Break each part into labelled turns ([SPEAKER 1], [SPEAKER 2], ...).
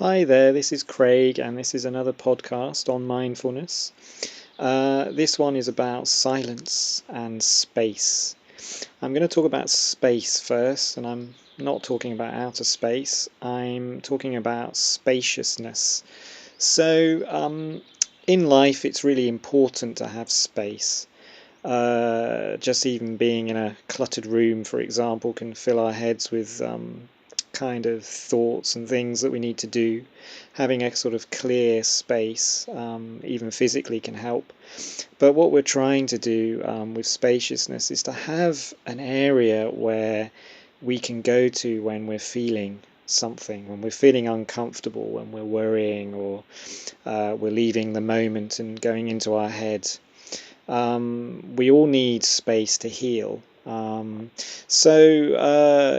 [SPEAKER 1] Hi there, this is Craig, and this is another podcast on mindfulness. This one is about silence and space. I'm going to talk about space first, and I'm not talking about outer space, I'm talking about spaciousness. In life, it's really important to have space. Just even being in a cluttered room, for example, can fill our heads with kind of thoughts and things that we need to do. Having a sort of clear space, even physically, can help. But what we're trying to do with spaciousness is to have an area where we can go to when we're feeling something, when we're feeling uncomfortable, when we're worrying, or we're leaving the moment and going into our head. We all need space to heal.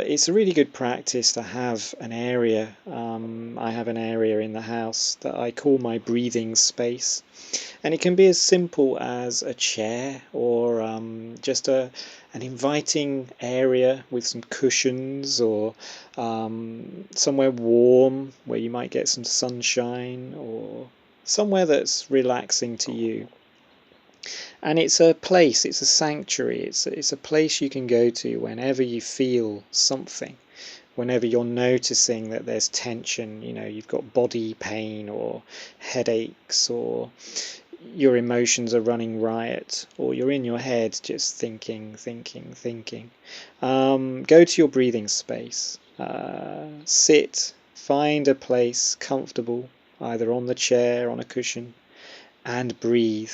[SPEAKER 1] It's a really good practice to have an area. I have an area in the house that I call my breathing space, and it can be as simple as a chair or just an inviting area with some cushions or somewhere warm where you might get some sunshine or somewhere that's relaxing to you. And it's a sanctuary, it's a place you can go to whenever you feel something, whenever you're noticing that there's tension, you've got body pain or headaches, or your emotions are running riot, or you're in your head just thinking. Go to your breathing space, sit, find a place comfortable, either on the chair, on a cushion, and breathe.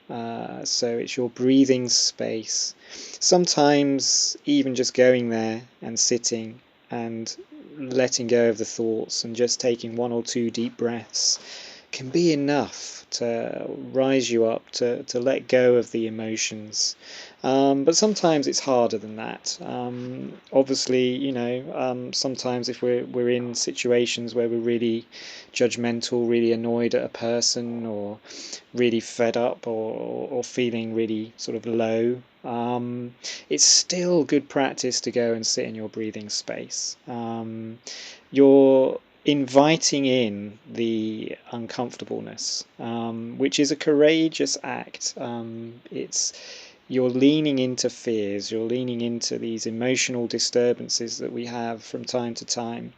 [SPEAKER 1] So it's your breathing space. Sometimes even just going there and sitting and letting go of the thoughts and just taking one or two deep breaths can be enough to rise you up, to let go of the emotions. But sometimes it's harder than that. Obviously, sometimes if we're in situations where we're really judgmental, really annoyed at a person, or really fed up, or feeling really sort of low, it's still good practice to go and sit in your breathing space. You're inviting in the uncomfortableness, which is a courageous act. It's You're leaning into fears, you're leaning into these emotional disturbances that we have from time to time.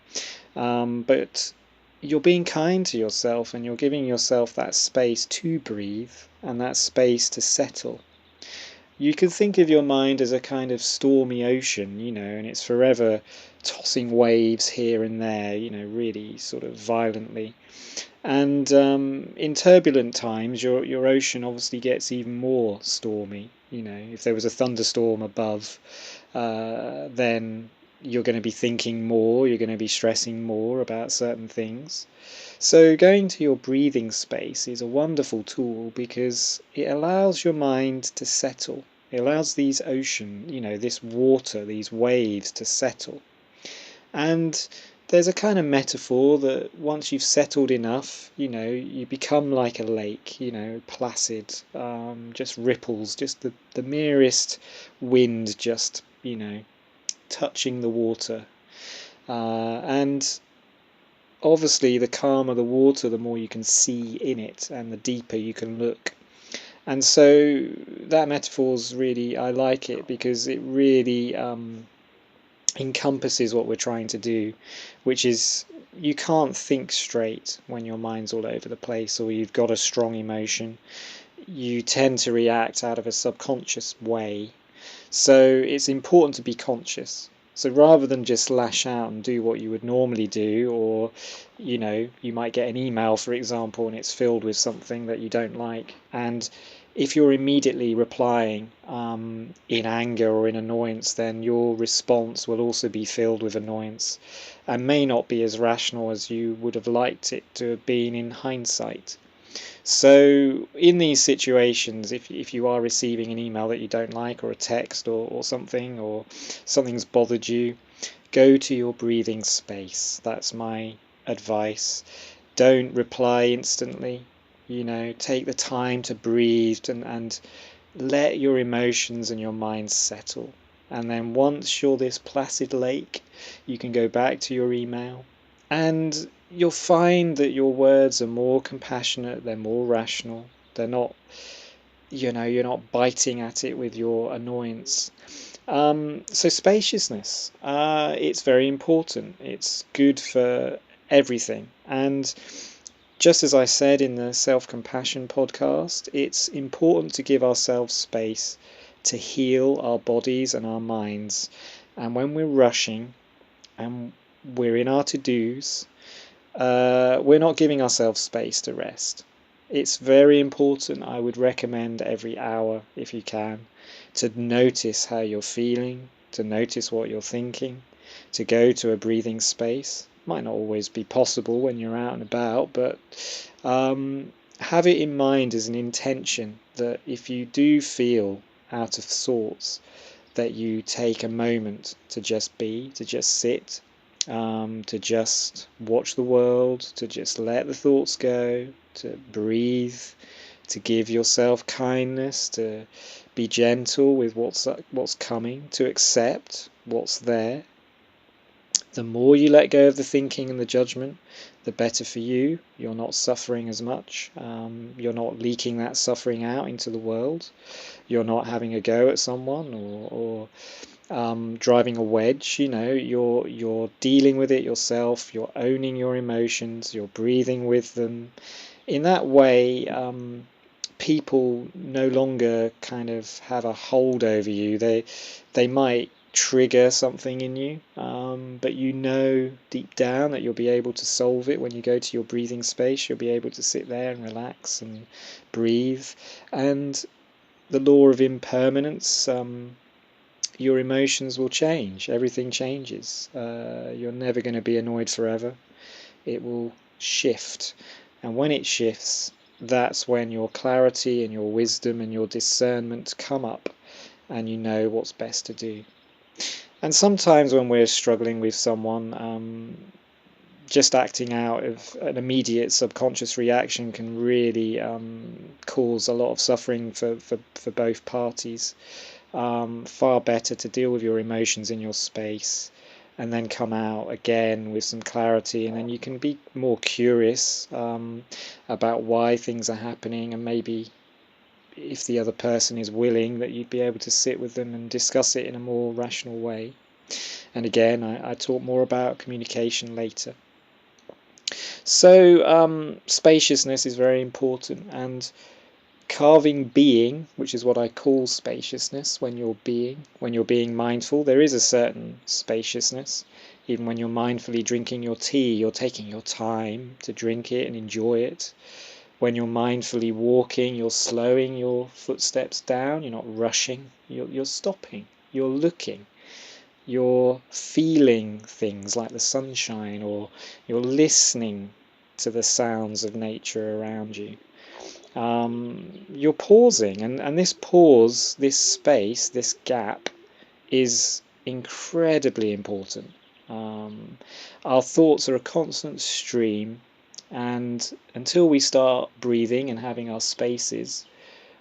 [SPEAKER 1] But you're being kind to yourself, and you're giving yourself that space to breathe and that space to settle. You can think of your mind as a kind of stormy ocean, and it's forever tossing waves here and there, really sort of violently. And in turbulent times, your ocean obviously gets even more stormy. If there was a thunderstorm above, then you're going to be thinking more, you're going to be stressing more about certain things. So going to your breathing space is a wonderful tool because it allows your mind to settle. It allows these ocean, this water, these waves to settle. And there's a kind of metaphor that once you've settled enough, you become like a lake, placid, just ripples, just the merest wind just, touching the water. And obviously, the calmer the water, the more you can see in it and the deeper you can look. And so that metaphor's really, I like it because it really encompasses what we're trying to do, which is you can't think straight when your mind's all over the place or you've got a strong emotion. You tend to react out of a subconscious way. So it's important to be conscious. So rather than just lash out and do what you would normally do, or you might get an email, for example, and it's filled with something that you don't like, and if you're immediately replying in anger or in annoyance, then your response will also be filled with annoyance and may not be as rational as you would have liked it to have been in hindsight. So in these situations, if you are receiving an email that you don't like, or a text, or something, or something's bothered you, go to your breathing space. That's my advice. Don't reply instantly. Take the time to breathe and let your emotions and your mind settle. And then once you're this placid lake, you can go back to your email. And you'll find that your words are more compassionate, they're more rational, they're not, you're not biting at it with your annoyance. So spaciousness, it's very important. It's good for everything. And just as I said in the self-compassion podcast, it's important to give ourselves space to heal our bodies and our minds. And when we're rushing and we're in our to-dos, we're not giving ourselves space to rest. It's very important. I would recommend every hour, if you can, to notice how you're feeling, to notice what you're thinking, to go to a breathing space. Might not always be possible when you're out and about, but have it in mind as an intention that if you do feel out of sorts, that you take a moment to just be, to just sit, to just watch the world, to just let the thoughts go, to breathe, to give yourself kindness, to be gentle with what's coming, to accept what's there. The more you let go of the thinking and the judgment, the better for you. You're not suffering as much. You're not leaking that suffering out into the world. You're not having a go at someone or driving a wedge. You're dealing with it yourself. You're owning your emotions. You're breathing with them. In that way, people no longer kind of have a hold over you. They might trigger something in you, but you know deep down that you'll be able to solve it when you go to your breathing space. You'll be able to sit there and relax and breathe. And the law of impermanence, your emotions will change. Everything changes. You're never going to be annoyed forever. It will shift. And when it shifts, that's when your clarity and your wisdom and your discernment come up and you know what's best to do. And sometimes when we're struggling with someone, just acting out of an immediate subconscious reaction can really cause a lot of suffering for both parties. Far better to deal with your emotions in your space and then come out again with some clarity, and then you can be more curious about why things are happening, and maybe if the other person is willing, that you'd be able to sit with them and discuss it in a more rational way. And again, I talk more about communication later. So spaciousness is very important, and carving being, which is what I call spaciousness, when you're being mindful, there is a certain spaciousness. Even when you're mindfully drinking your tea, you're taking your time to drink it and enjoy it. When you're mindfully walking, you're slowing your footsteps down, you're not rushing, you're stopping, you're looking, you're feeling things like the sunshine, or you're listening to the sounds of nature around you. You're pausing, and this pause, this space, this gap is incredibly important. Um, our thoughts are a constant stream, and until we start breathing and having our spaces,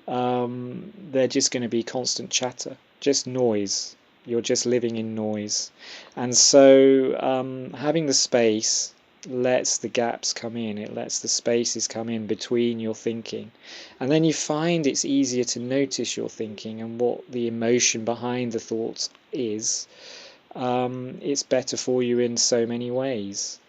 [SPEAKER 1] they're just going to be constant chatter, just noise. You're just living in noise. And so having the space lets the gaps come in, it lets the spaces come in between your thinking. And then you find it's easier to notice your thinking and what the emotion behind the thoughts is. It's better for you in so many ways.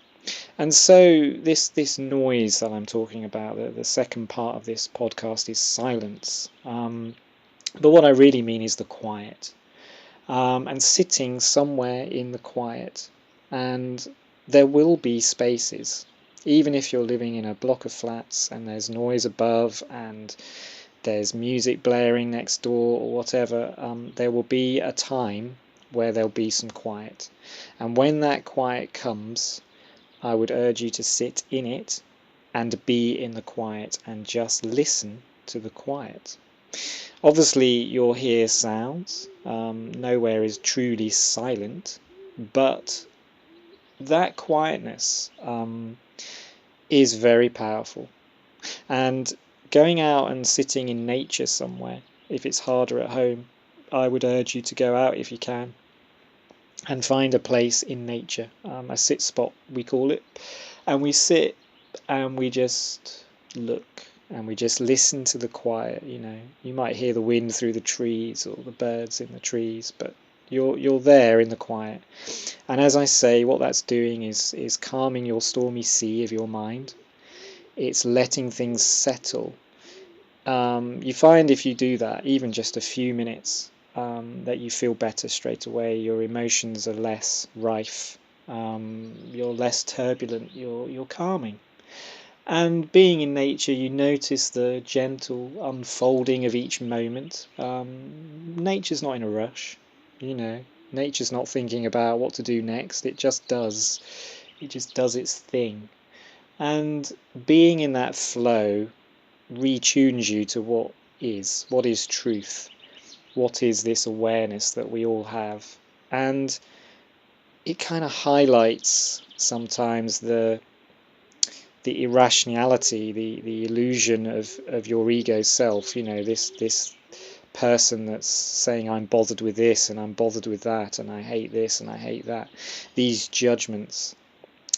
[SPEAKER 1] And so this noise that I'm talking about, the second part of this podcast is silence. But what I really mean is the quiet, and sitting somewhere in the quiet. And there will be spaces, even if you're living in a block of flats and there's noise above and there's music blaring next door or whatever, there will be a time where there'll be some quiet. And when that quiet comes, I would urge you to sit in it and be in the quiet and just listen to the quiet. Obviously, you'll hear sounds. Nowhere is truly silent, but that quietness is very powerful. And going out and sitting in nature somewhere, if it's harder at home, I would urge you to go out if you can and find a place in nature, a sit spot, we call it, And we sit and we just look and we just listen to the quiet. You might hear the wind through the trees or the birds in the trees, but you're there in the quiet. And as I say, what that's doing is calming your stormy sea of your mind. It's letting things settle. You find if you do that, even just a few minutes, that you feel better straight away. Your emotions are less rife. You're less turbulent. You're calming. And being in nature, you notice the gentle unfolding of each moment. Nature's not in a rush, you know. Nature's not thinking about what to do next. It just does. It just does its thing. And being in that flow retunes you to what is truth, what is this awareness that we all have. And it kind of highlights sometimes the irrationality, the illusion of your ego self, this person that's saying I'm bothered with this and I'm bothered with that and I hate this and I hate that. These judgments.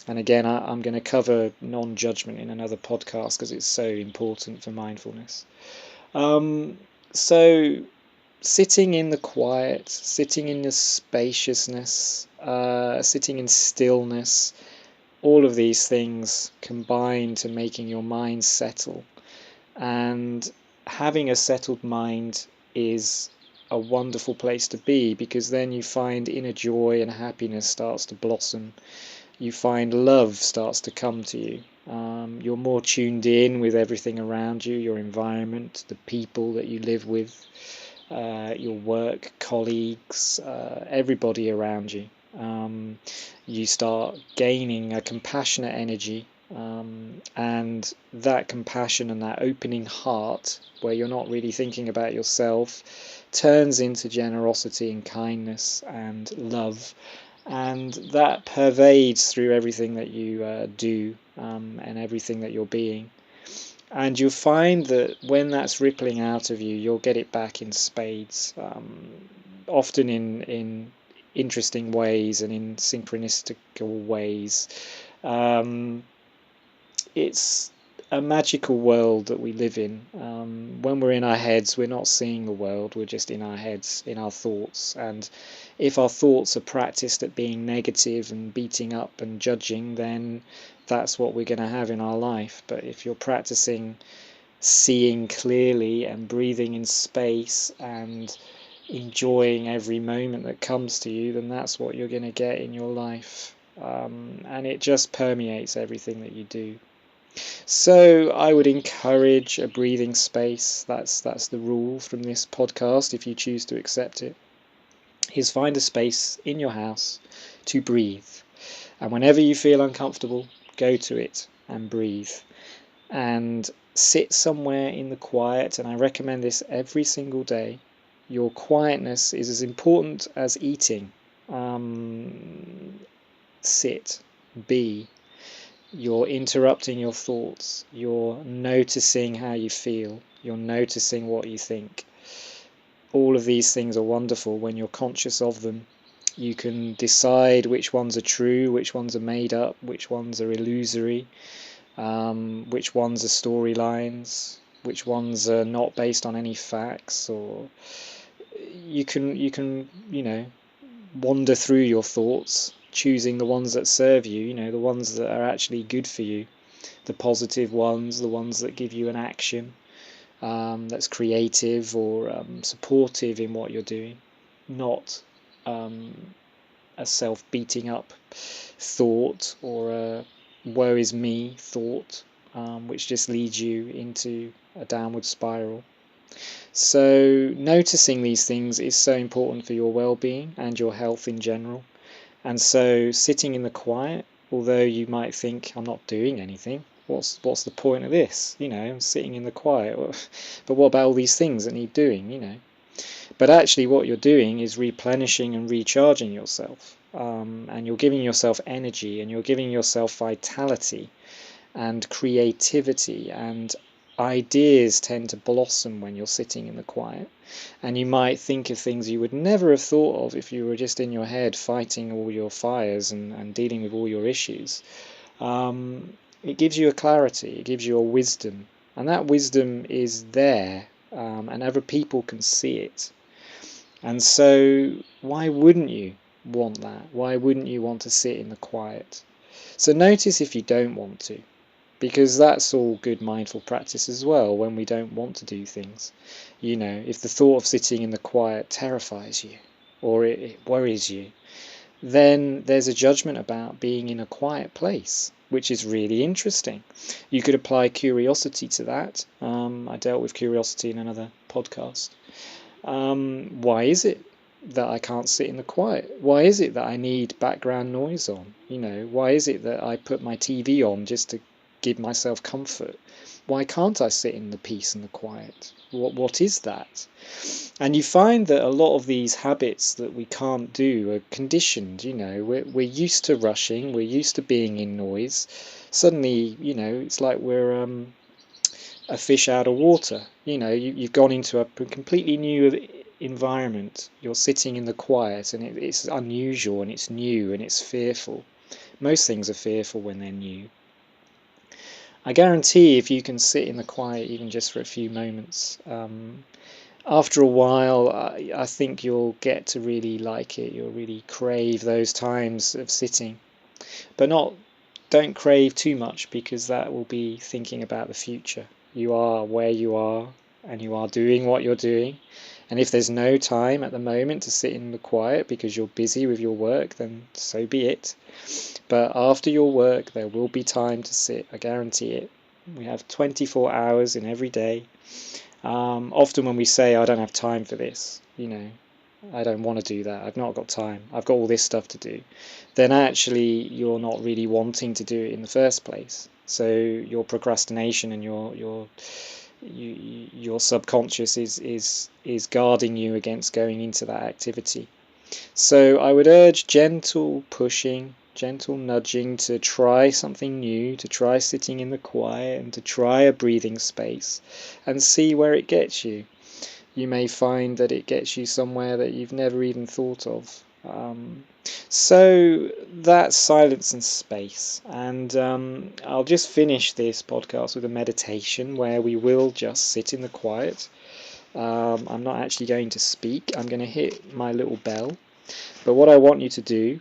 [SPEAKER 1] And again, I'm going to cover non-judgment in another podcast because it's so important for mindfulness. So sitting in the quiet, sitting in the spaciousness, sitting in stillness, all of these things combine to making your mind settle. And having a settled mind is a wonderful place to be, because then you find inner joy and happiness starts to blossom. You find love starts to come to you. You're more tuned in with everything around you, your environment, the people that you live with, your work colleagues, everybody around you. You start gaining a compassionate energy, and that compassion and that opening heart, where you're not really thinking about yourself, turns into generosity and kindness and love, and that pervades through everything that you do, and everything that you're being. And you'll find that when that's rippling out of you, you'll get it back in spades, often in interesting ways and in synchronistical ways. Um, it's a magical world that we live in. When we're in our heads, we're not seeing the world, we're just in our heads, in our thoughts. And if our thoughts are practiced at being negative and beating up and judging, then that's what we're going to have in our life. But if you're practicing seeing clearly and breathing in space and enjoying every moment that comes to you, then that's what you're going to get in your life. And it just permeates everything that you do. So I would encourage a breathing space. That's the rule from this podcast, if you choose to accept it, is find a space in your house to breathe. And whenever you feel uncomfortable, go to it and breathe. And sit somewhere in the quiet. And I recommend this every single day. Your quietness is as important as eating. Sit, be. You're interrupting your thoughts. You're noticing how you feel. You're noticing what you think. All of these things are wonderful when you're conscious of them. You can decide which ones are true, which ones are made up, which ones are illusory, which ones are storylines, which ones are not based on any facts. Or you can wander through your thoughts, choosing the ones that serve you, the ones that are actually good for you, the positive ones, the ones that give you an action, that's creative or supportive in what you're doing, not a self-beating up thought or a woe is me thought, which just leads you into a downward spiral. So noticing these things is so important for your well-being and your health in general. And so sitting in the quiet, although you might think I'm not doing anything, what's the point of this? I'm sitting in the quiet. But what about all these things that need doing? But actually what you're doing is replenishing and recharging yourself. And you're giving yourself energy and you're giving yourself vitality and creativity, and ideas tend to blossom when you're sitting in the quiet. And you might think of things you would never have thought of if you were just in your head fighting all your fires and dealing with all your issues. it gives you a clarity, it gives you a wisdom, and that wisdom is there, and other people can see it. And so, why wouldn't you want that? Why wouldn't you want to sit in the quiet? So, notice if you don't want to, because that's all good mindful practice as well when we don't want to do things. If the thought of sitting in the quiet terrifies you or it worries you, then there's a judgment about being in a quiet place, which is really interesting. You could apply curiosity to that. I dealt with curiosity in another podcast. Why is it that I can't sit in the quiet? Why is it that I need background noise on? Why is it that I put my TV on just to give myself comfort? Why can't I sit in the peace and the quiet? What is that? And you find that a lot of these habits that we can't do are conditioned. We're used to rushing, we're used to being in noise. Suddenly, it's like we're a fish out of water. You've gone into a completely new environment. You're sitting in the quiet, and it's unusual, and it's new, and it's fearful. Most things are fearful when they're new. I guarantee if you can sit in the quiet even just for a few moments, after a while, I think you'll get to really like it. You'll really crave those times of sitting, but don't crave too much, because that will be thinking about the future. You are where you are, and you are doing what you're doing. And if there's no time at the moment to sit in the quiet because you're busy with your work, then so be it. But after your work, there will be time to sit. I guarantee it. We have 24 hours in every day. Often when we say, I don't have time for this, I don't want to do that, I've not got time, I've got all this stuff to do, then actually you're not really wanting to do it in the first place. So your procrastination and your subconscious is guarding you against going into that activity. So I would urge gentle pushing, gentle nudging to try something new, to try sitting in the quiet, and to try a breathing space and see where it gets you. You may find that it gets you somewhere that you've never even thought of. So that's silence and space. And I'll just finish this podcast with a meditation where we will just sit in the quiet. I'm not actually going to speak, I'm going to hit my little bell. But what I want you to do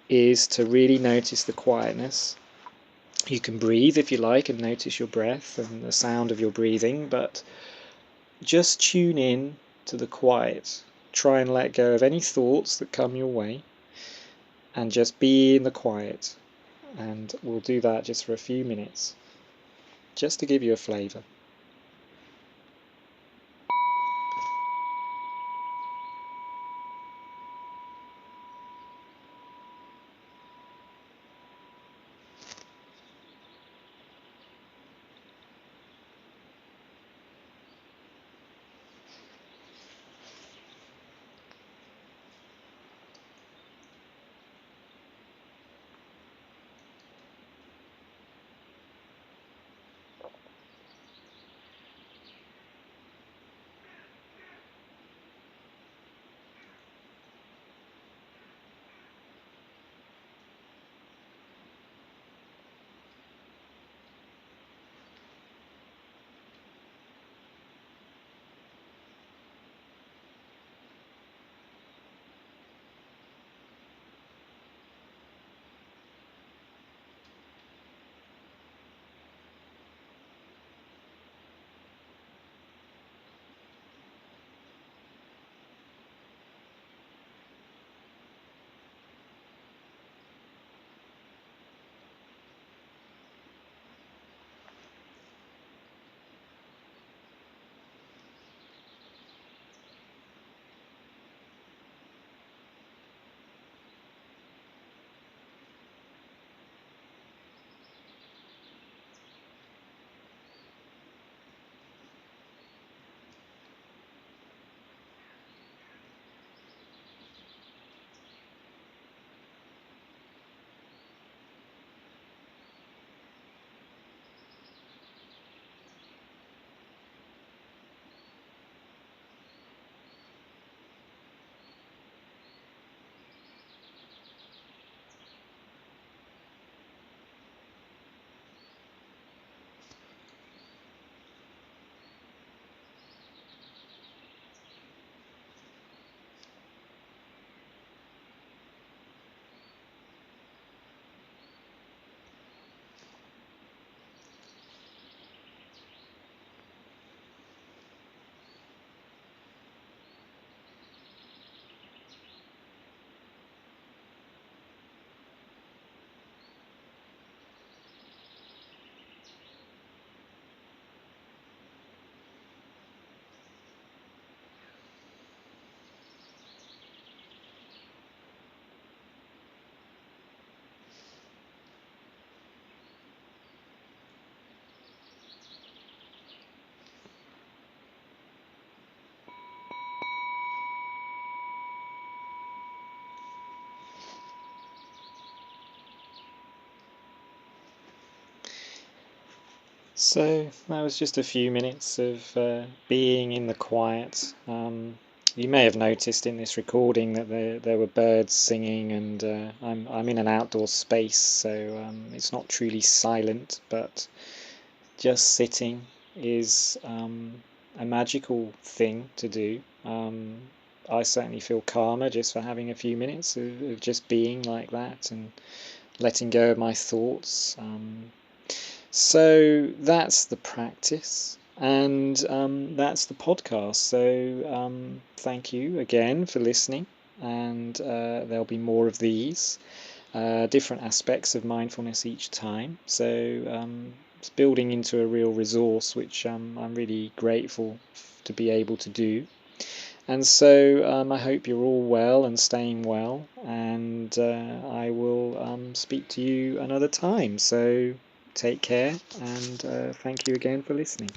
[SPEAKER 1] is to really notice the quietness. You can breathe if you like and notice your breath and the sound of your breathing, but just tune in to the quiet. Try and let go of any thoughts that come your way and just be in the quiet. And we'll do that just for a few minutes, just to give you a flavour. So that was just a few minutes of being in the quiet. You may have noticed in this recording that there were birds singing, and I'm in an outdoor space, so it's not truly silent, but just sitting is a magical thing to do. I certainly feel calmer just for having a few minutes of just being like that and letting go of my thoughts. So that's the practice, and that's the podcast. So thank you again for listening, and there'll be more of these different aspects of mindfulness each time. So it's building into a real resource, which I'm really grateful to be able to do. And so I hope you're all well and staying well, and I will speak to you another time. So take care, and thank you again for listening.